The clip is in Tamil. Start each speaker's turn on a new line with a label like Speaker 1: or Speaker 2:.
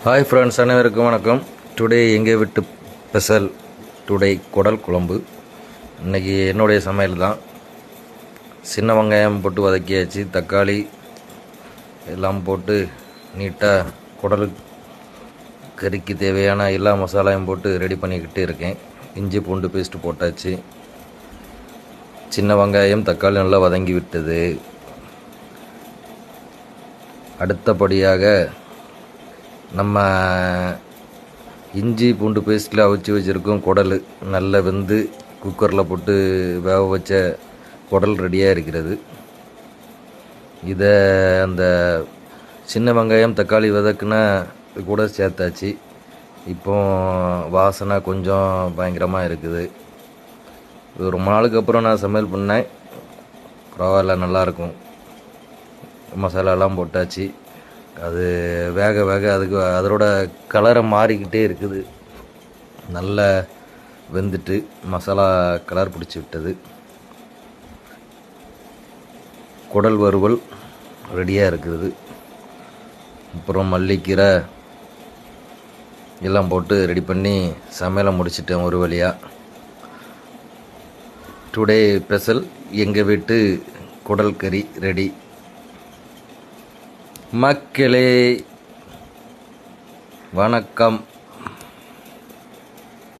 Speaker 1: ஹாய் ஃப்ரெண்ட்ஸ், அனைவருக்கும் வணக்கம். டுடே எங்கள் வீட்டு ஸ்பெஷல் டுடே குடல் குழம்பு. இன்றைக்கி என்னுடைய சமையல் தான். சின்ன வெங்காயம் போட்டு வதக்கியாச்சு, தக்காளி எல்லாம் போட்டு நீட்டாக குடல் கறிக்கு தேவையான எல்லா மசாலாயும் போட்டு ரெடி பண்ணிக்கிட்டு இருக்கேன். இஞ்சி பூண்டு பேஸ்ட்டு போட்டாச்சு. சின்ன வெங்காயம் தக்காளி நல்லா வதங்கி விட்டது. அடுத்தபடியாக நம்ம இஞ்சி பூண்டு பேஸ்ட்டில் அவிச்சு வச்சுருக்கோம். குடல் நல்லா வெந்து குக்கரில் போட்டு வேக வச்ச குடல் ரெடியாக இருக்கிறது. இதை அந்த சின்ன வெங்காயம் தக்காளி வதக்குனா கூட சேர்த்தாச்சு. இப்போ வாசனை கொஞ்சம் பயங்கரமாக இருக்குது. இது ரொம்ப நாளுக்கு அப்புறம் நான் சமையல் பண்ணேன். பரவாயில்ல, நல்லாயிருக்கும். மசாலாலாம் போட்டாச்சு. அது வேக வேக அதோட கலரை மாறிக்கிட்டே இருக்குது. நல்லா வெந்துட்டு மசாலா கலர் பிடிச்சி விட்டது. குடல் வறுவல் ரெடியாக இருக்குது. அப்புறம் மல்லிக்கீரை எல்லாம் போட்டு ரெடி பண்ணி சமையலை முடிச்சிட்டேன் ஒரு வழியாக. டுடே ஸ்பெஷல் எங்கள் வீட்டு குடல் கறி ரெடி. மக்களே வணக்கம்.